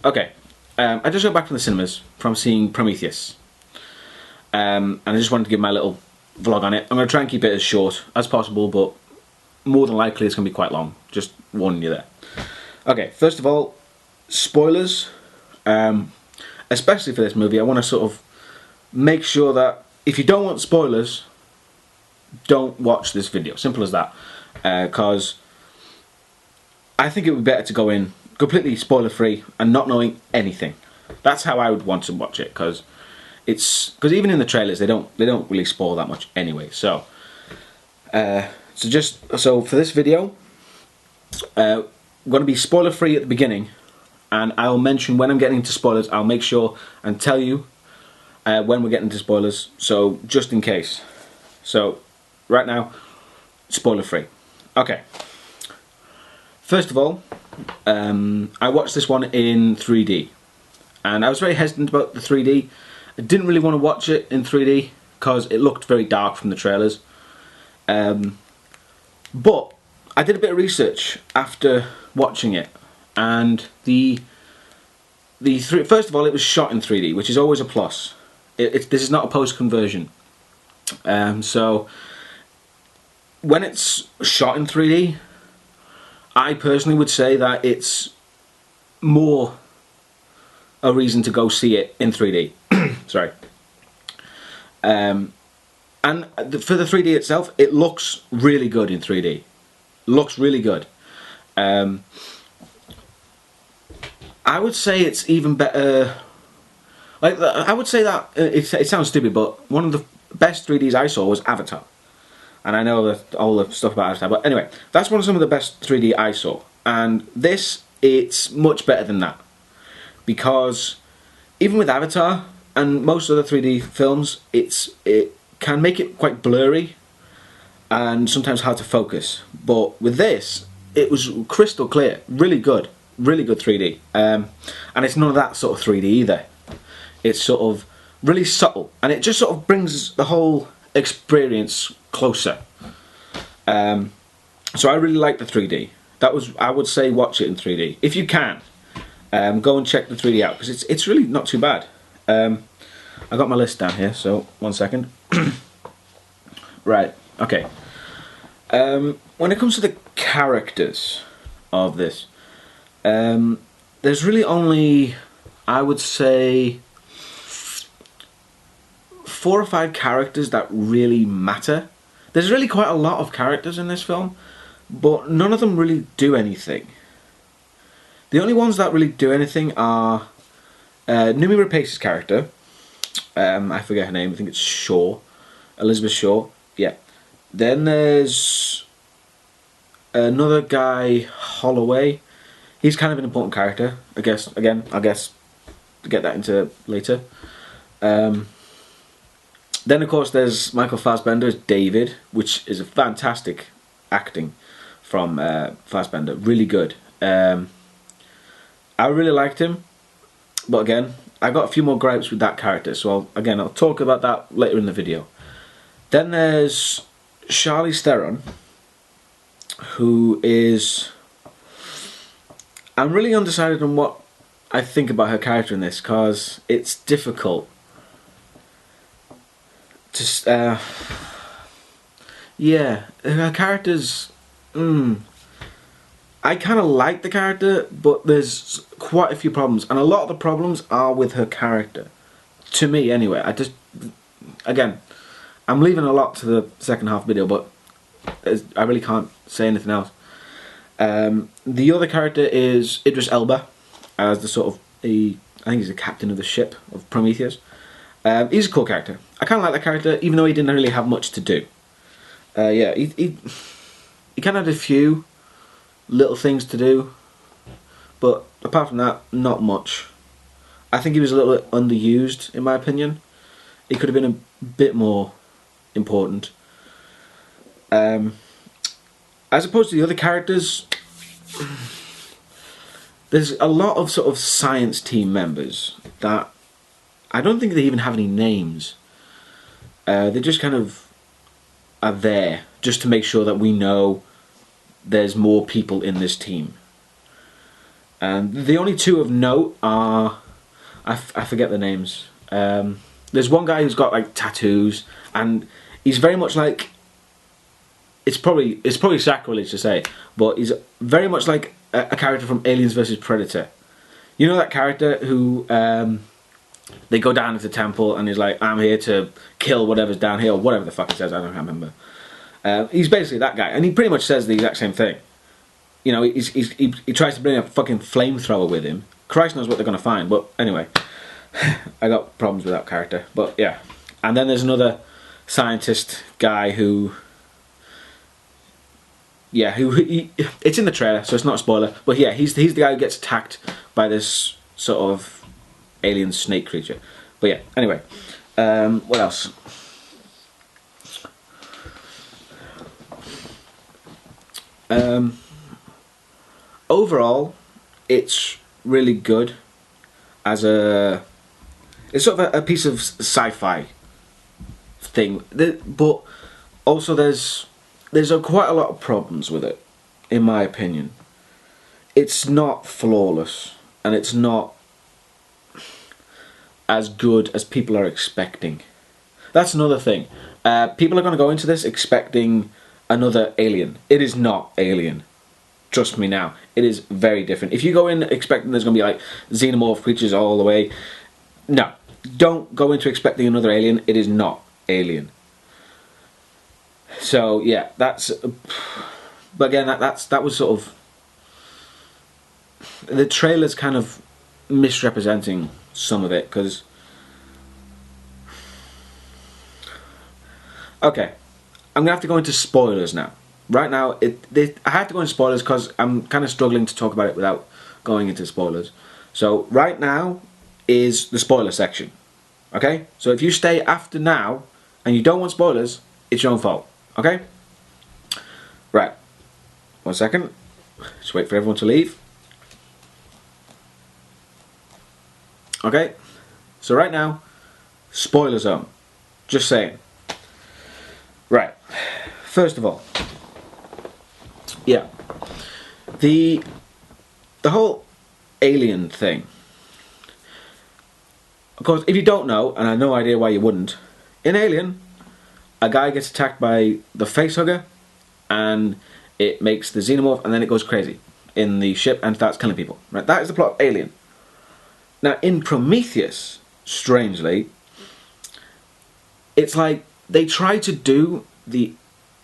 Okay, I just got back from the cinemas from seeing Prometheus. And I just wanted to give my little vlog on it. I'm going to try and keep it as short as possible, but more than likely it's going to be quite long. Just warning you there. Okay, first of all, spoilers. Especially for this movie, I want to sort of make sure that if you don't want spoilers, don't watch this video. Simple as that. Because I think it would be better to go in completely spoiler free and not knowing anything. That's how I would want to watch it, because even in the trailers they don't really spoil that much anyway. So so for this video, I'm going to be spoiler free at the beginning, and I'll mention when I'm getting into spoilers. I'll make sure and tell you when we're getting into spoilers, so just in case. So right now, spoiler free. Okay. First of all, I watched this one in 3D, and I was very hesitant about the 3D. I didn't really want to watch it in 3D because it looked very dark from the trailers. But I did a bit of research after watching it, and first of all, it was shot in 3D, which is always a plus. This is not a post-conversion. So when it's shot in 3D, I personally would say that it's more a reason to go see it in 3D. Sorry. And for the 3D itself, it looks really good in 3D. Looks really good. I would say it's even better. Like, I would say that it sounds stupid, but one of the best 3Ds I saw was Avatar. And I know that all the stuff about Avatar, but anyway, that's some of the best 3D I saw. And this, it's much better than that, because even with Avatar and most other 3D films, it can make it quite blurry and sometimes hard to focus. But with this, it was crystal clear, really good 3D. And it's none of that sort of 3D either. It's sort of really subtle, and it just sort of brings the whole experience closer. So I really like the 3D. I would say watch it in 3D if you can. Go and check the 3D out, because it's really not too bad. I got my list down here, so 1 second. Right, okay. When it comes to the characters of this, there's really only, I would say, 4 or 5 characters that really matter. There's really quite a lot of characters in this film, but none of them really do anything. The only ones that really do anything are Noomi Rapace's character. I forget her name. I think it's Shaw, Elizabeth Shaw. Yeah. Then there's another guy, Holloway. He's kind of an important character, I guess. Again, I guess to get that into later. Then of course there's Michael Fassbender's David, which is a fantastic acting from Fassbender. Really good. I really liked him, but again, I got a few more gripes with that character, so I'll talk about that later in the video. Then there's Charlize Theron, who is... I'm really undecided on what I think about her character in this, because it's difficult. Just, yeah, her character's... I kind of like the character, but there's quite a few problems, and a lot of the problems are with her character. To me, anyway. Again, I'm leaving a lot to the second half video, but I really can't say anything else. The other character is Idris Elba, as the sort of I think he's the captain of the ship of Prometheus. He's a cool character. I kind of like that character, even though he didn't really have much to do. Yeah, he kind of had a few little things to do, but apart from that, not much. I think he was a little bit underused, in my opinion. He could have been a bit more important. As opposed to the other characters, there's a lot of sort of science team members that I don't think they even have any names. They just kind of are there just to make sure that we know there's more people in this team. And the only two of note are, I forget the names. There's one guy who's got like tattoos, and he's very much like, it's probably sacrilege to say, but he's very much like a character from Aliens vs Predator. You know that character who they go down into the temple and he's like, I'm here to kill whatever's down here, or whatever the fuck he says, I don't remember. He's basically that guy, and he pretty much says the exact same thing. You know, he tries to bring a fucking flamethrower with him. Christ knows what they're going to find, but anyway. I got problems with that character, but yeah. And then there's another scientist guy who... Yeah, it's in the trailer, so it's not a spoiler. But yeah, he's the guy who gets attacked by this sort of alien snake creature. But yeah, anyway. What else? Overall, it's really good as a... It's sort of a piece of sci-fi thing. But also there's quite a lot of problems with it, in my opinion. It's not flawless, and it's not as good as people are expecting. That's another thing. People are going to go into this expecting another Alien. It is not Alien. Trust me now. It is very different. If you go in expecting there's going to be like xenomorph creatures all the way, no. Don't go into expecting another Alien. It is not Alien. So yeah, that's. But again, that was sort of the trailer's kind of misrepresenting some of it, because. Okay, I'm gonna have to go into spoilers now. Right now, I have to go into spoilers because I'm kind of struggling to talk about it without going into spoilers. So right now is the spoiler section. Okay, so if you stay after now and you don't want spoilers, it's your own fault. Okay? Right. 1 second. Just wait for everyone to leave. Okay. So right now, spoiler zone. Just saying. Right. First of all, yeah, the whole alien thing. Of course, if you don't know, and I have no idea why you wouldn't, in Alien, a guy gets attacked by the facehugger, and it makes the xenomorph, and then it goes crazy in the ship and starts killing people. Right? That is the plot of Alien. Now, in Prometheus, strangely, it's like they try to do the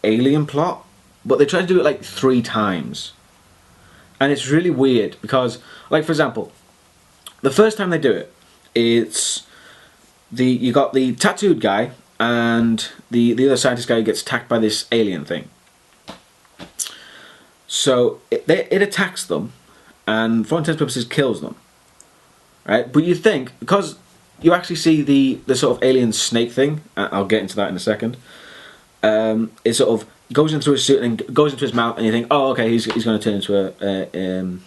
Alien plot, but they try to do it like 3 times. And it's really weird because, like, for example, the first time they do it, it's you got the tattooed guy and the other scientist guy who gets attacked by this alien thing. So it attacks them, and for all intents and purposes kills them. Right? But you think, because you actually see the sort of alien snake thing, I'll get into that in a second, it sort of goes into his suit and goes into his mouth, and you think, oh, okay, he's going to turn into an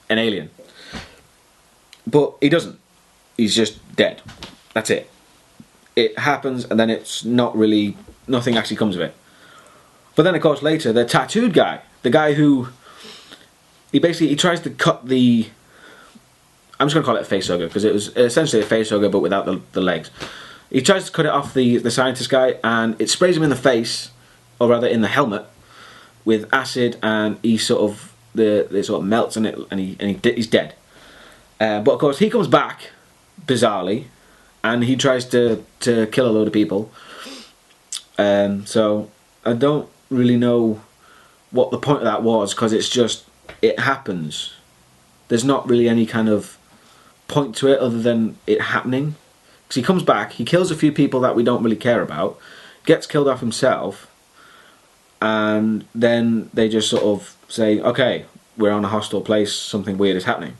alien. But he doesn't. He's just dead. That's it. It happens, and then it's not really, nothing actually comes of it. But then, of course, later, the tattooed guy, the guy who, he tries to cut the, I'm just going to call it a facehugger, because it was essentially a facehugger, but without the legs. He tries to cut it off the scientist guy, and it sprays him in the face, or rather in the helmet, with acid, and he sort of, it sort of melts in it, and he's dead. But of course, he comes back, bizarrely, and he tries to kill a load of people. So I don't really know what the point of that was, because it's just, it happens. There's not really any kind of point to it other than it happening. Because he comes back, he kills a few people that we don't really care about, gets killed off himself, and then they just sort of say, okay, we're on a hostile place, something weird is happening.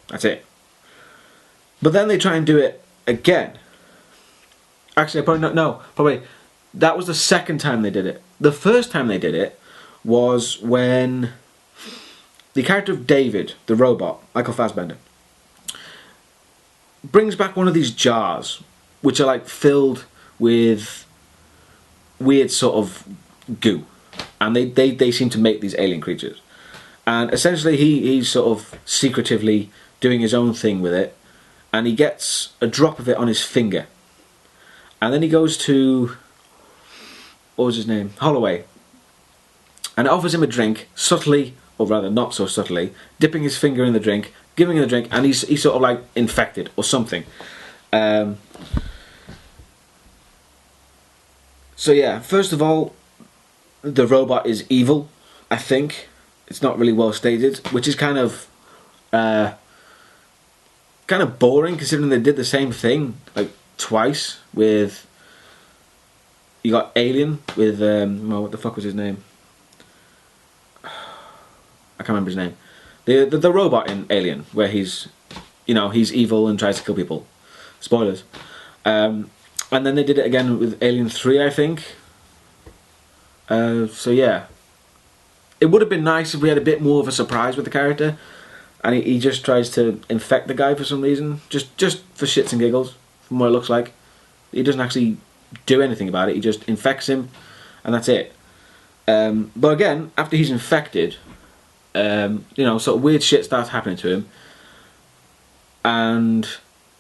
That's it. But then they try and do it again. Actually, probably that was the second time they did it. The first time they did it was when the character of David, the robot, Michael Fassbender, brings back one of these jars, which are like filled with weird sort of goo, and they seem to make these alien creatures. And essentially he's sort of secretively doing his own thing with it, and he gets a drop of it on his finger. And then he goes to, what was his name? Holloway. And offers him a drink, subtly, or rather not so subtly, dipping his finger in the drink, giving him the drink, and he's sort of like infected or something. So yeah, first of all, the robot is evil, I think. It's not really well stated, which is kind of boring considering they did the same thing like twice with. You got Alien with well, what the fuck was his name? I can't remember his name. The robot in Alien, where he's evil and tries to kill people. Spoilers. And then they did it again with Alien 3, I think. So yeah. It would have been nice if we had a bit more of a surprise with the character. And he just tries to infect the guy for some reason. Just for shits and giggles, from what it looks like. He doesn't actually do anything about it. He just infects him, and that's it. But again, after he's infected, sort of weird shit starts happening to him. And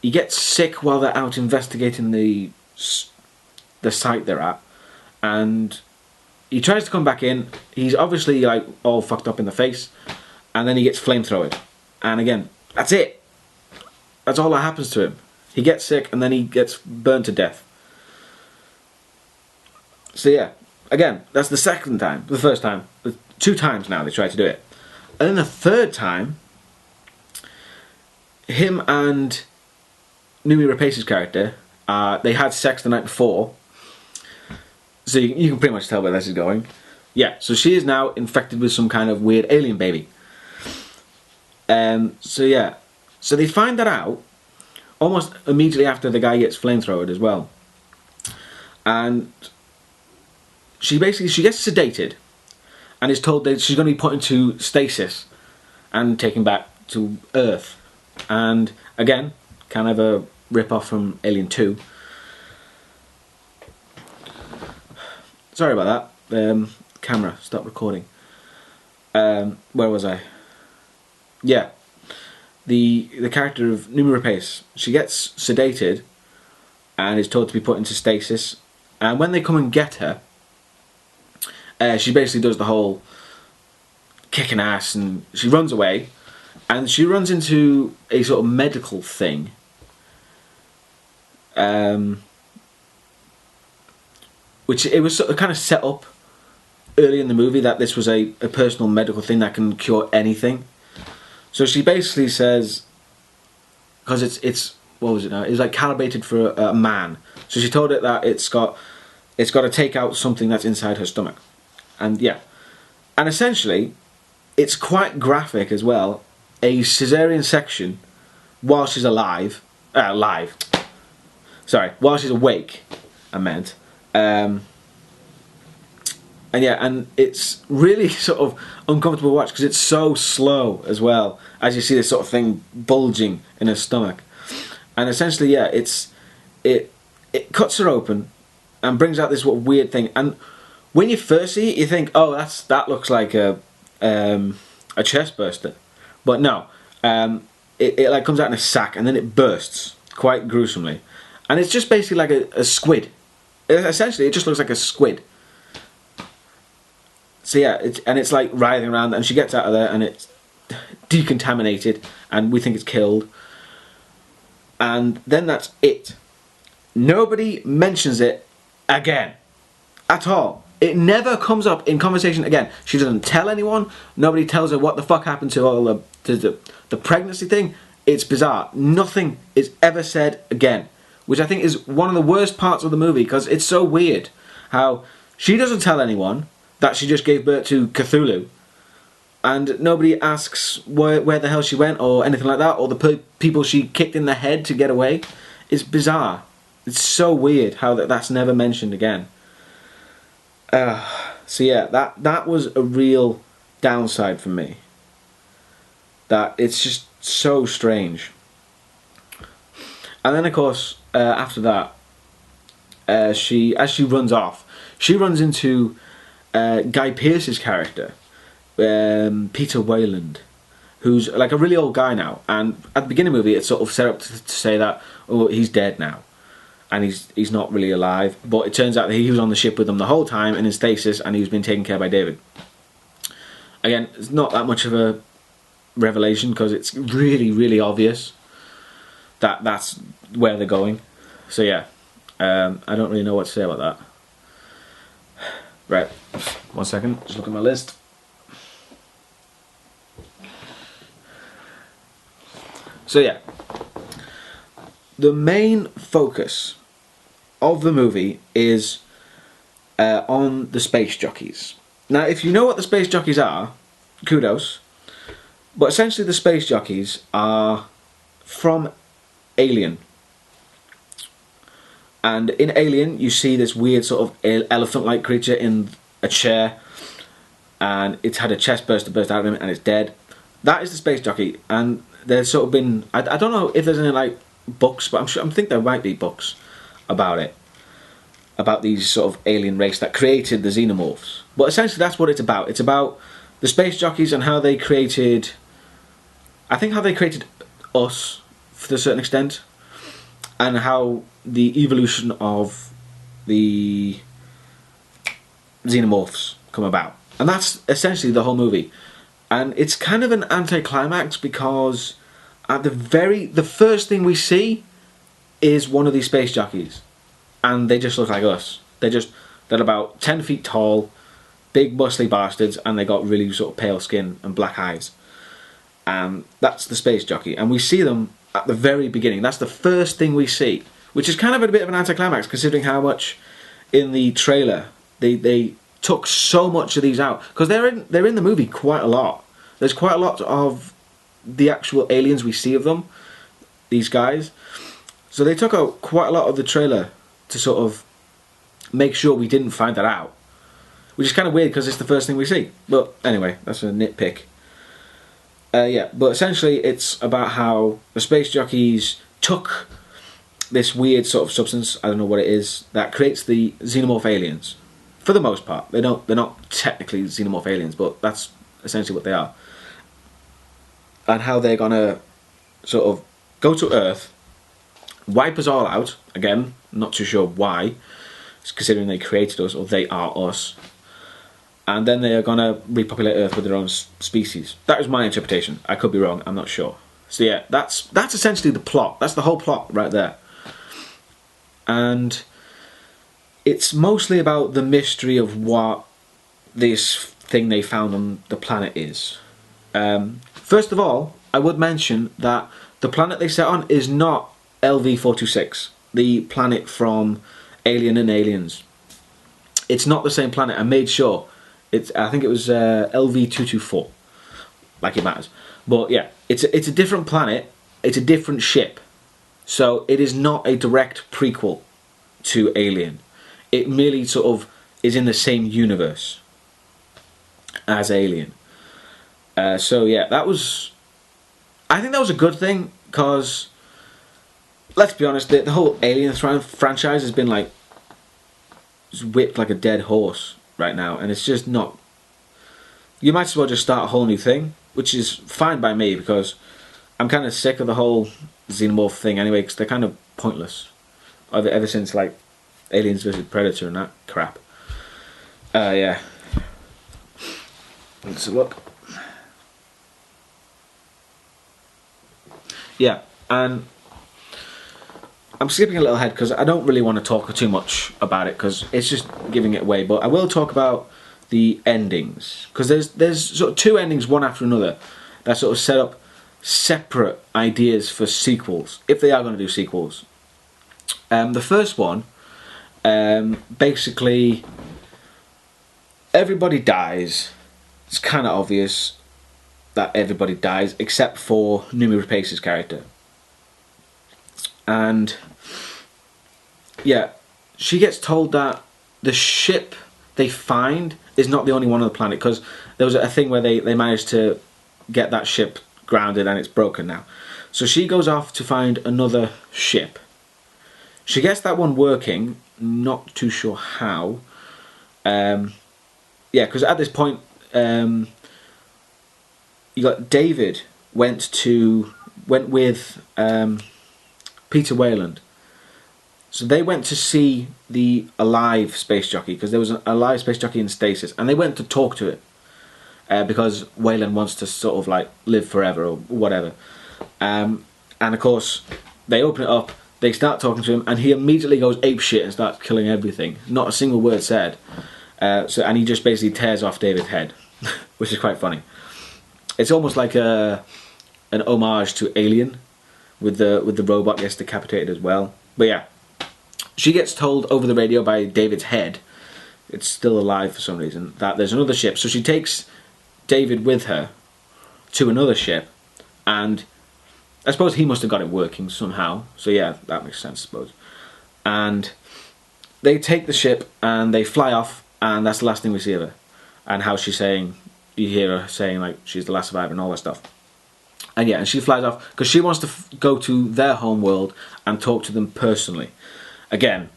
he gets sick while they're out investigating the site they're at, and he tries to come back in. He's obviously like all fucked up in the face, and then he gets flamethrowered. And again, that's it. That's all that happens to him. He gets sick and then he gets burned to death. So yeah, again, that's the second time. The first time. 2 times now they tried to do it. And then the third time, him and Noomi Rapace's character, they had sex the night before. So you can pretty much tell where this is going. Yeah, so she is now infected with some kind of weird alien baby. So yeah, so they find that out almost immediately after the guy gets flamethrowered as well. And she gets sedated and is told that she's going to be put into stasis and taken back to Earth. And again, kind of a rip-off from Alien 2. Sorry about that. Camera, stop recording. Where was I? Yeah. The character of Noomi Rapace, she gets sedated and is told to be put into stasis. And when they come and get her, she basically does the whole kicking ass, and she runs away. And she runs into a sort of medical thing. Which it was sort of kind of set up early in the movie that this was a personal medical thing that can cure anything. So she basically says, because it's what was it now? It was like calibrated for a man. So she told it that it's got to take out something that's inside her stomach, and yeah, and essentially, it's quite graphic as well. A cesarean section while she's alive. While she's awake, I meant. And yeah, and it's really sort of uncomfortable to watch because it's so slow as well, as you see this sort of thing bulging in her stomach. And essentially, yeah, it cuts her open and brings out this weird thing. And when you first see it, you think, oh, that looks like a chest burster. But no, it like comes out in a sack and then it bursts quite gruesomely. And it's just basically like a squid. Essentially, it just looks like a squid. So yeah, it's like writhing around, and she gets out of there, and it's decontaminated, and we think it's killed. And then that's it. Nobody mentions it again, at all. It never comes up in conversation again. She doesn't tell anyone. Nobody tells her what the fuck happened to all the pregnancy thing. It's bizarre. Nothing is ever said again, which I think is one of the worst parts of the movie, because it's so weird how she doesn't tell anyone that she just gave birth to Cthulhu, and nobody asks where the hell she went or anything like that, or the people she kicked in the head to get away. It's bizarre. It's so weird how that's never mentioned again. So yeah, that was a real downside for me. That it's just so strange. And then of course, after that, as she runs off, she runs into Guy Pearce's character, Peter Wayland, who's like a really old guy now. And at the beginning of the movie, it's sort of set up to say that, oh, he's dead now, and he's not really alive. But it turns out that he was on the ship with them the whole time in stasis, and he was being taken care of by David. Again, it's not that much of a revelation because it's really, really obvious that that's where they're going. So yeah, I don't really know what to say about that. Right, 1 second, just look at my list. So yeah, the main focus of the movie is on the space jockeys. Now, if you know what the space jockeys are, kudos. But essentially the space jockeys are from Alien. And in Alien, you see this weird sort of elephant-like creature in a chair, and it's had a chest burst out of him, and it's dead. That is the space jockey, and there's sort of been I don't know if there's any like books, but I think there might be books about it, about these sort of alien race that created the xenomorphs. But essentially, that's what it's about. It's about the space jockeys and how they created. I think how they created us, to a certain extent, and how the evolution of the xenomorphs come about. And that's essentially the whole movie. And it's kind of an anticlimax because at the first thing we see is one of these space jockeys. And they just look like us. They're about 10 feet tall, big muscly bastards, and they got really sort of pale skin and black eyes. And that's the space jockey. And we see them at the very beginning. That's the first thing we see, which is kind of a bit of an anticlimax considering how much in the trailer they took so much of these out, because they're in the movie quite a lot. There's quite a lot of the actual aliens we see of them, these guys. So they took out quite a lot of the trailer to sort of make sure we didn't find that out, which is kind of weird because it's the first thing we see. But anyway, that's a nitpick. Yeah, but essentially it's about how the space jockeys took this weird sort of substance, I don't know what it is, that creates the xenomorph aliens. For the most part, they're not technically xenomorph aliens, but that's essentially what they are. And how they're gonna sort of go to Earth, wipe us all out. Again, not too sure why, considering they created us, or they are us. And then they are gonna repopulate Earth with their own species. That is my interpretation. I could be wrong. I'm not sure. So yeah, that's essentially the plot. That's the whole plot right there. And it's mostly about the mystery of what this thing they found on the planet is. First of all, I would mention that the planet they set on is not LV-426, the planet from Alien and Aliens. It's not the same planet. I made sure. I think it was LV-224. Like it matters. But yeah, it's a different planet. It's a different ship. So it is not a direct prequel to Alien. It merely sort of is in the same universe as Alien. So yeah, I think that was a good thing, because let's be honest, the whole Alien franchise has been like whipped like a dead horse right now, and it's just not. You might as well just start a whole new thing, which is fine by me, because I'm kind of sick of the whole xenomorph thing anyway, because they're kind of pointless ever since like Aliens vs Predator and that crap. Yeah. Let's look. Yeah, and I'm skipping a little ahead because I don't really want to talk too much about it, because it's just giving it away. But I will talk about the endings, because there's sort of two endings, one after another, that sort of set up separate ideas for sequels, if they are going to do sequels. The first one, basically, everybody dies. It's kind of obvious that everybody dies except for Noomi Rapace's character. And yeah, she gets told that the ship they find is not the only one on the planet, because there was a thing where they managed to get that ship grounded and it's broken now. So she goes off to find another ship. She gets that one working, not too sure how. Yeah, because at this point, you got David went with Peter Wayland. So they went to see the alive space jockey, because there was an alive space jockey in stasis, and they went to talk to it because Wayland wants to sort of like live forever or whatever. And of course, they open it up, they start talking to him, and he immediately goes apeshit and starts killing everything. Not a single word said. And he just basically tears off David's head, which is quite funny. It's almost like an homage to Alien, with the robot gets decapitated as well. But yeah. She gets told over the radio by David's head, it's still alive for some reason, that there's another ship. So she takes David with her to another ship, and I suppose he must have got it working somehow. So yeah, that makes sense, I suppose. And they take the ship and they fly off, and that's the last thing we see of her. And how she's saying, you hear her saying like she's the last survivor and all that stuff. And yeah, and she flies off because she wants to go to their home world and talk to them personally. Again,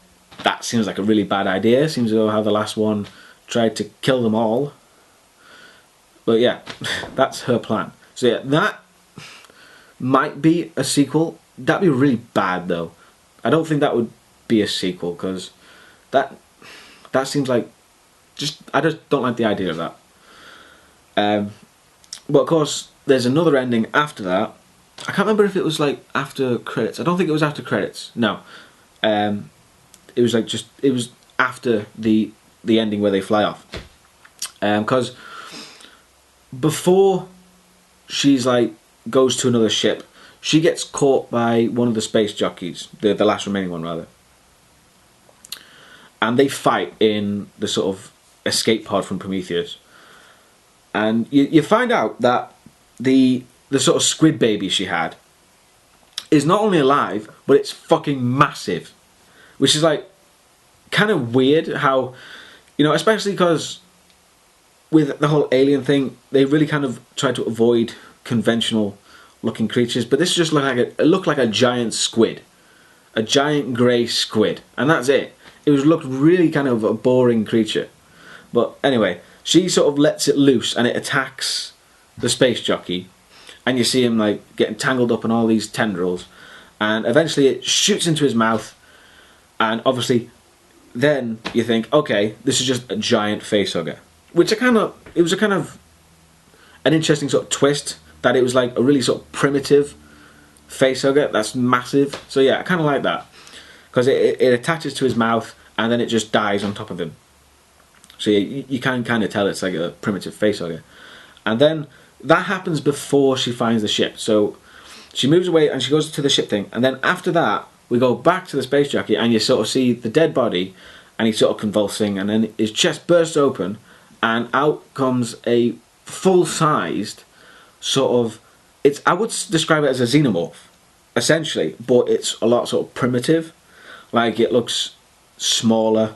that seems like a really bad idea. Seems to how the last one tried to kill them all. But yeah, that's her plan. So yeah, that might be a sequel. That'd be really bad though. I don't think that would be a sequel, because that seems like I just don't like the idea of that. But of course, there's another ending after that. I can't remember if it was like after credits. I don't think it was after credits. No. It was like it was after the ending where they fly off, because before she's like goes to another ship, she gets caught by one of the space jockeys, the last remaining one rather, and they fight in the sort of escape pod from Prometheus, and you find out that the sort of squid baby she had is not only alive, but it's fucking massive. Which is like kind of weird how, especially because with the whole alien thing, they really kind of try to avoid conventional looking creatures. But this just looked like a giant squid, a giant grey squid, and that's it. It looked really kind of a boring creature. But anyway, she sort of lets it loose and it attacks the space jockey, and you see him like getting tangled up in all these tendrils, and eventually it shoots into his mouth. And obviously, then you think, okay, this is just a giant facehugger, which it was a kind of an interesting sort of twist, that it was like a really sort of primitive facehugger that's massive. So yeah, I kind of like that, because it attaches to his mouth and then it just dies on top of him. So yeah, you can kind of tell it's like a primitive facehugger. And then that happens before she finds the ship. So she moves away and she goes to the ship thing, and then after that, we go back to the space jockey, and you sort of see the dead body, and he's sort of convulsing, and then his chest bursts open, and out comes a full-sized sort of... I would describe it as a xenomorph, essentially, but it's a lot sort of primitive. Like, it looks smaller,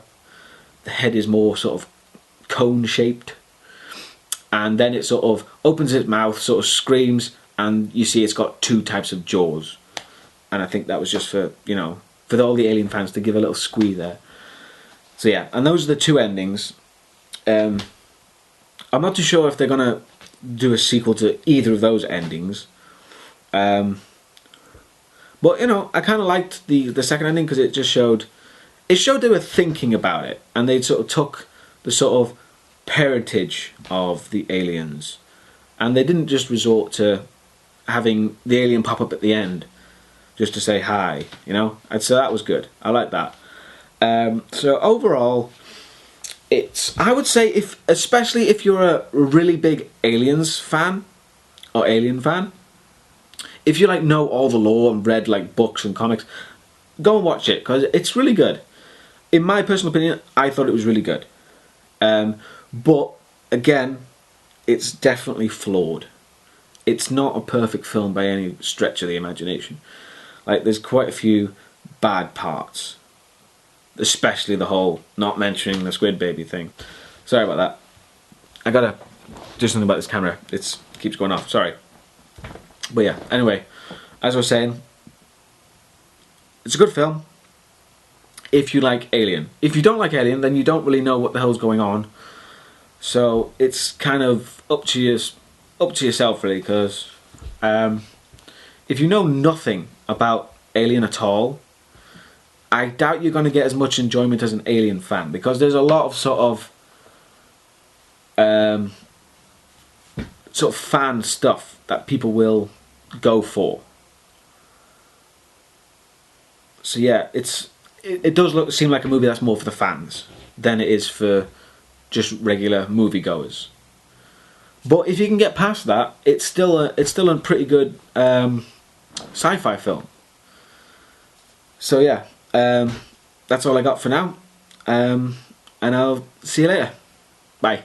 the head is more sort of cone-shaped, and then it sort of opens its mouth, sort of screams, and you see it's got two types of jaws. And I think that was just for, for all the Alien fans to give a little squee there. So yeah, and those are the two endings. I'm not too sure if they're going to do a sequel to either of those endings. But, I kind of liked the second ending, because it just showed they were thinking about it. And they sort of took the sort of parentage of the aliens. And they didn't just resort to having the alien pop up at the end just to say hi, and so that was good. I like that. So overall, I would say, especially if you're a really big Aliens fan or Alien fan, if you know all the lore and read books and comics, go and watch it, because it's really good. In my personal opinion, I thought it was really good. But again, it's definitely flawed. It's not a perfect film by any stretch of the imagination. There's quite a few bad parts, especially the whole not mentioning the squid baby thing. Sorry about that. I gotta do something about this camera. It keeps going off. Sorry. But yeah. Anyway, as I was saying, it's a good film if you like Alien. If you don't like Alien, then you don't really know what the hell's going on. So it's kind of up to you up to yourself really, because if you know nothing about Alien at all, I doubt you're going to get as much enjoyment as an Alien fan, because there's a lot of sort of fan stuff that people will go for. So yeah, it does seem like a movie that's more for the fans than it is for just regular moviegoers. But if you can get past that, it's still a pretty good sci-fi film. So yeah, that's all I got for now, and I'll see you later. Bye.